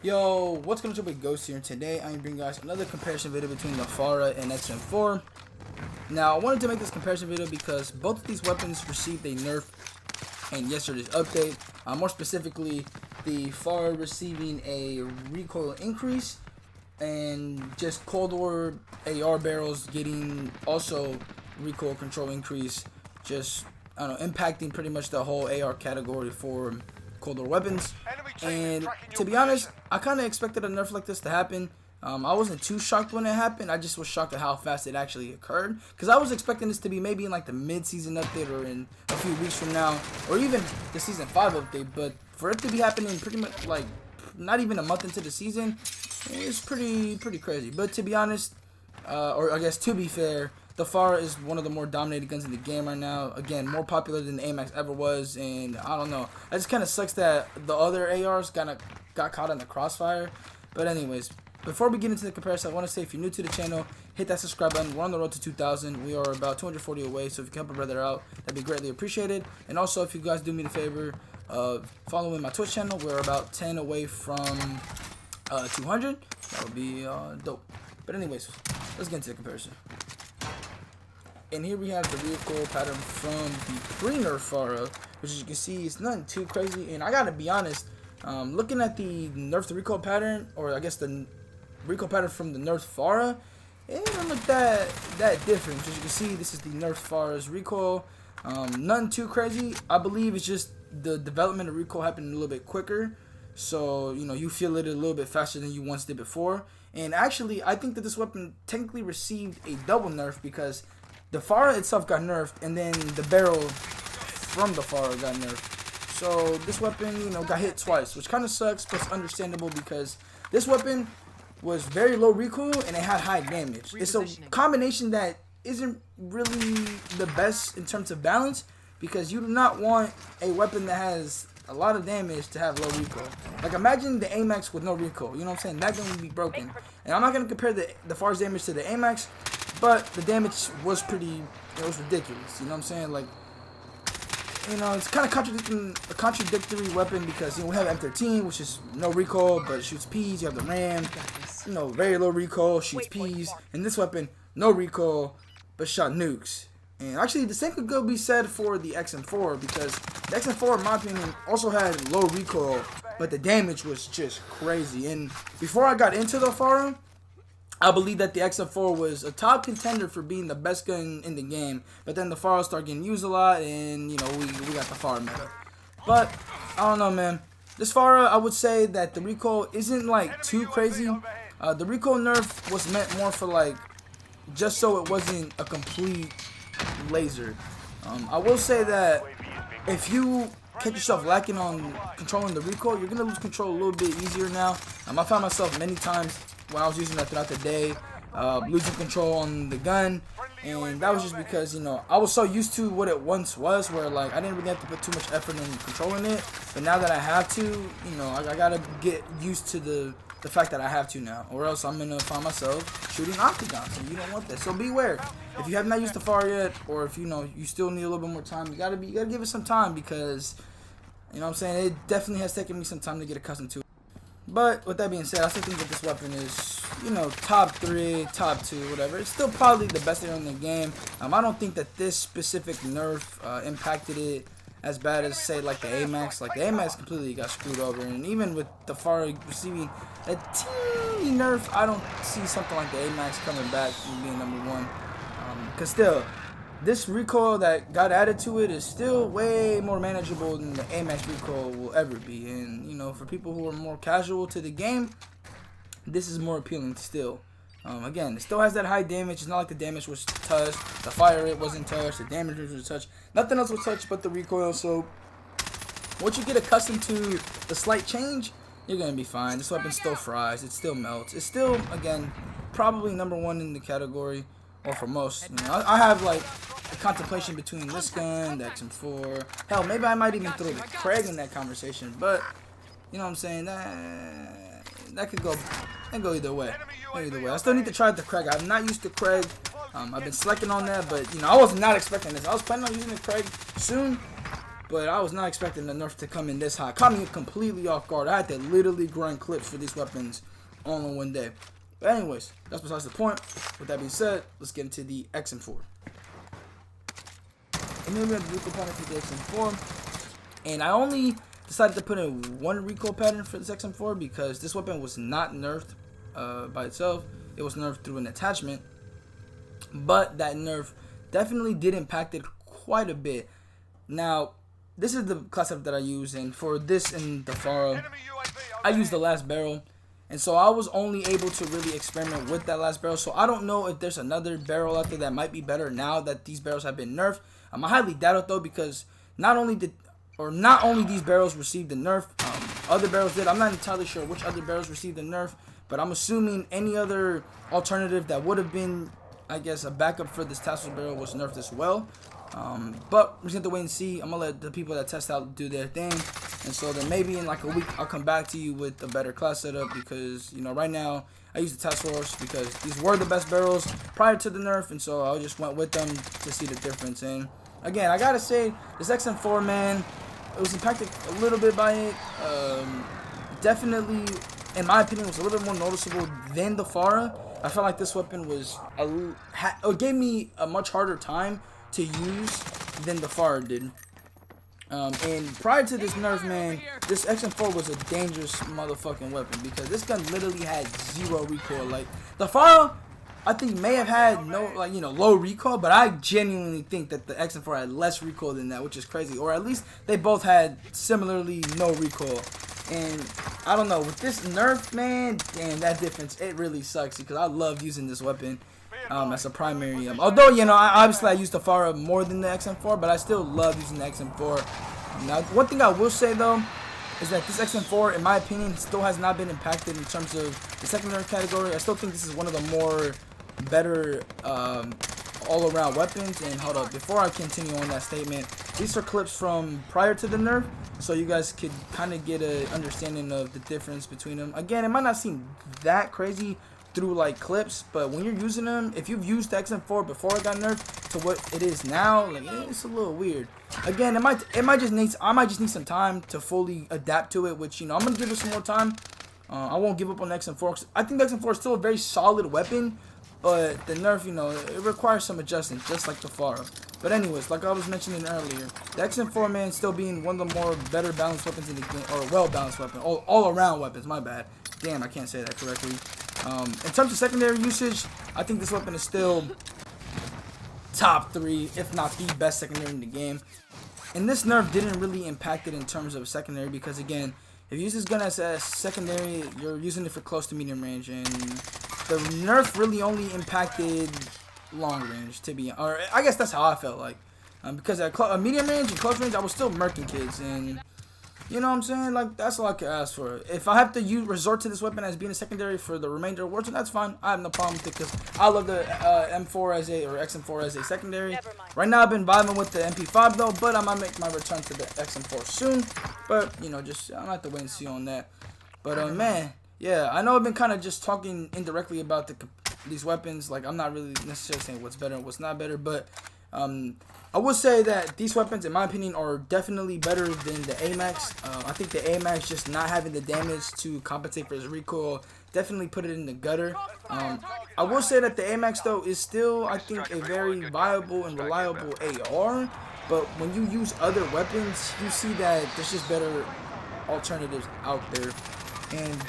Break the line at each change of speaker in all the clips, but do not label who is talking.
Yo, what's going on, your boy Ghost here, and today I'm bringing you guys another comparison video between the FARA and XM4. Now, I wanted to make this comparison video because both of these weapons received a nerf in yesterday's update. More specifically, the FARA receiving a recoil increase, and just Cold War AR barrels getting also recoil control increase, just, I don't know, impacting pretty much the whole AR category for Cold War weapons. And to be honest, I kind of expected a nerf like this to happen. I wasn't too shocked when it happened. I just was shocked at how fast it actually occurred, because I was expecting this to be maybe in like the mid-season update or in a few weeks from now, or even the season 5 update. But for it to be happening pretty much like not even a month into the season, it's pretty crazy. But to be honest, or I guess to be fair, the FARA is one of the more dominated guns in the game right now. Again, more popular than the AMAX ever was, and I don't know. It just kind of sucks that the other ARs got caught in the crossfire. But anyways, before we get into the comparison, I want to say if you're new to the channel, hit that subscribe button. We're on the road to 2,000. We are about 240 away, so if you can help a brother out, that'd be greatly appreciated. And also, if you guys do me the favor of following my Twitch channel, we're about 10 away from 200. That would be dope. But anyways, let's get into the comparison. And here we have the recoil pattern from the pre-nerf FARA, which as you can see, it's nothing too crazy. And I gotta be honest, looking at the nerf recoil pattern, or I guess the recoil pattern from the nerf FARA, it doesn't look that different. As you can see, this is the nerf FARA's recoil. Nothing too crazy. I believe it's just the development of recoil happened a little bit quicker, so you know you feel it a little bit faster than you once did before. And actually, I think that this weapon technically received a double nerf, because the FARA itself got nerfed, and then the barrel from the FARA got nerfed. So this weapon, you know, got hit twice, which kind of sucks, but it's understandable because this weapon was very low recoil and it had high damage. It's a combination that isn't really the best in terms of balance, because you do not want a weapon that has a lot of damage to have low recoil. Like, imagine the AMAX with no recoil. You know what I'm saying? That gun would be broken. And I'm not going to compare the FARA's damage to the AMAX, but the damage was it was ridiculous. You know what I'm saying? Like, you know, it's kind of a contradictory weapon, because, you know, we have M13, which is no recoil, but it shoots Ps. You have the RAM, you know, very low recoil, shoots Ps. And this weapon, no recoil, but shot nukes. And actually, the same could be said for the XM4, because the XM4, in my opinion, also had low recoil, but the damage was just crazy. And before I got into the FARA, I believe that the XM4 was a top contender for being the best gun in the game, but then the FARA started getting used a lot, and you know we got the FARA meta. But I don't know, man. This FARA, I would say that the recoil isn't like too crazy. The recoil nerf was meant more for like just so it wasn't a complete laser. I will say that if you catch yourself lacking on controlling the recoil, you're gonna lose control a little bit easier now. I found myself many times when I was using that throughout the day, losing control on the gun, and that was just because, you know, I was so used to what it once was, where like I didn't really have to put too much effort in controlling it. But now that I have to, you know, I gotta get used to the fact that I have to now, or else I'm gonna find myself shooting octagons, and you don't want that. So beware. If you have not used the FARA yet, or if you know you still need a little bit more time, you gotta give it some time, because you know what I'm saying, it definitely has taken me some time to get accustomed to it. But with that being said, I still think that this weapon is, you know, top 3, top 2, whatever. It's still probably the best AR in the game. I don't think that this specific nerf impacted it as bad as, say, like the AMAX. Like the AMAX completely got screwed over, and even with the FARA receiving a teeny nerf, I don't see something like the AMAX coming back and being #1. Because still, this recoil that got added to it is still way more manageable than the AMAX recoil will ever be. And, you know, for people who are more casual to the game, this is more appealing still. Again, it still has that high damage. It's not like the damage was touched, the fire rate wasn't touched, the damage was touched. Nothing else was touched but the recoil. So once you get accustomed to the slight change, you're going to be fine. This weapon still fries. It still melts. It's still, again, probably #1 in the category. Or for most, you know, I have like a contemplation between this gun, the XM4. Hell, maybe I might even throw the Craig in that conversation. But you know what I'm saying, that could go either way. I still need to try the Craig. I'm not used to Craig. I've been selecting on that, but you know, I was not expecting this. I was planning on using the Craig soon, but I was not expecting the nerf to come in this high. Caught me completely off guard. I had to literally grind clips for these weapons all in one day. But anyways, that's besides the point. With that being said, let's get into the XM4. And then we have the recoil pattern for the XM4. And I only decided to put in one recoil pattern for this XM4 because this weapon was not nerfed by itself. It was nerfed through an attachment. But that nerf definitely did impact it quite a bit. Now, this is the class setup that I use, and for this and the FARA, I used the last barrel, and so I was only able to really experiment with that last barrel. So I don't know if there's another barrel out there that might be better now that these barrels have been nerfed. I highly doubt it though, because not only these barrels received the nerf, other barrels did. I'm not entirely sure which other barrels received the nerf, but I'm assuming any other alternative that would have been, I guess, a backup for this tassel barrel was nerfed as well. But we're just going to wait and see. I'm going to let the people that test out do their thing. And so then maybe in like a week, I'll come back to you with a better class setup because, you know, right now I use the task force because these were the best barrels prior to the nerf. And so I just went with them to see the difference. And again, I got to say, this XM4, man, it was impacted a little bit by it. Definitely, in my opinion, was a little bit more noticeable than the FARA. I felt like this weapon was, it gave me a much harder time to use than the FARA did. And prior to this nerf, man, this XM4 was a dangerous motherfucking weapon because this gun literally had zero recoil. Like the FARA, I think may have had low recoil, but I genuinely think that the XM4 had less recoil than that, which is crazy. Or at least they both had similarly no recoil. And I don't know, with this nerf, man, damn, that difference, it really sucks because I love using this weapon as a primary. Although, you know, obviously I use the FARA more than the XM4, but I still love using the XM4. Now, one thing I will say though is that this XM4, in my opinion, still has not been impacted in terms of the secondary category. I still think this is one of the more better all-around weapons. And hold up, before I continue on that statement, these are clips from prior to the nerf, so you guys could kind of get an understanding of the difference between them. Again, it might not seem that crazy through like clips, but when you're using them, if you've used the XM4 before it got nerfed to what it is now, like it's a little weird. Again, I might just need some time to fully adapt to it, which, you know, I'm gonna give it some more time. I won't give up on the XM4 'cause I think the XM4 is still a very solid weapon, but the nerf, you know, it requires some adjusting, just like the FARA. But anyways, like I was mentioning earlier, the XM4, man, still being one of the more better balanced weapons in the game, or well-balanced weapon, all around weapons, my bad. Damn, I can't say that correctly. In terms of secondary usage, I think this weapon is still top 3, if not the best secondary in the game. And this nerf didn't really impact it in terms of secondary because, again, if you use this gun as a secondary, you're using it for close to medium range, and the nerf really only impacted long range, or I guess that's how I felt like, because at medium range and close range, I was still murking kids, and you know what I'm saying? Like, that's all I could ask for. If I have to resort to this weapon as being a secondary for the remainder of Warzone, that's fine. I have no problem with it because I love the M4 or XM4 as a secondary. Right now, I've been vibing with the MP5 though, but I might make my return to the XM4 soon. But, you know, just I'm gonna have to wait and see on that. But man, yeah, I know I've been kind of just talking indirectly about these weapons. Like, I'm not really necessarily saying what's better and what's not better, but I would say that these weapons, in my opinion, are definitely better than the AMAX. I think the AMAX, just not having the damage to compensate for its recoil, definitely put it in the gutter. I will say that the AMAX, though, is still, I think, a very viable and reliable AR. But when you use other weapons, you see that there's just better alternatives out there. And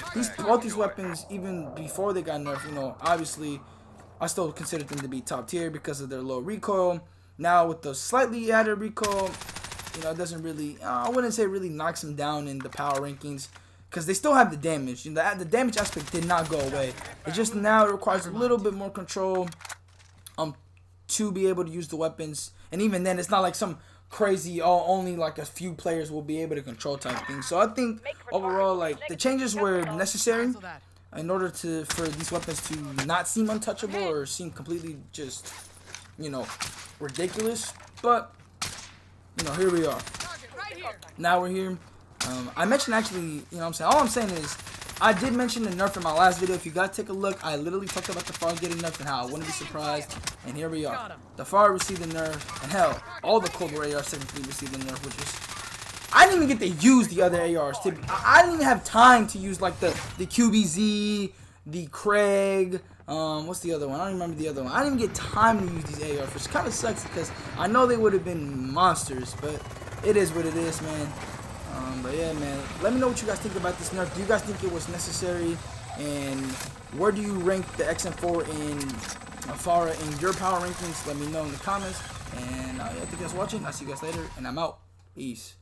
both these weapons, even before they got nerfed, you know, obviously, I still consider them to be top tier because of their low recoil. Now with the slightly added recoil, you know, it doesn't really, I wouldn't say it really knocks them down in the power rankings because they still have the damage. You know, the damage aspect did not go away. It just now requires a little bit more control to be able to use the weapons. And even then, it's not like some crazy, only like a few players will be able to control type thing. So I think overall, like, the changes were necessary in order for these weapons to not seem untouchable or seem completely just, you know, ridiculous. But, you know, here we are. Now we're here. I mentioned, actually, you know what I'm saying, all I'm saying is I did mention the nerf in my last video. If you guys take a look, I literally talked about the FARA getting nerfed and how I wouldn't be surprised. And here we are. The FARA received the nerf, and hell, all the Cold War AR-73 received the nerf, which is didn't even get to use the other ARs. I didn't even have time to use like the QBZ, the Craig. What's the other one? I don't remember the other one. I didn't even get time to use these ARs, which kind of sucks because I know they would have been monsters, but it is what it is, man. But yeah, man, let me know what you guys think about this nerf. Do you guys think it was necessary? And where do you rank the XM4 in FARA in your power rankings? Let me know in the comments. And yeah, thank you guys for watching. I'll see you guys later, and I'm out. Peace.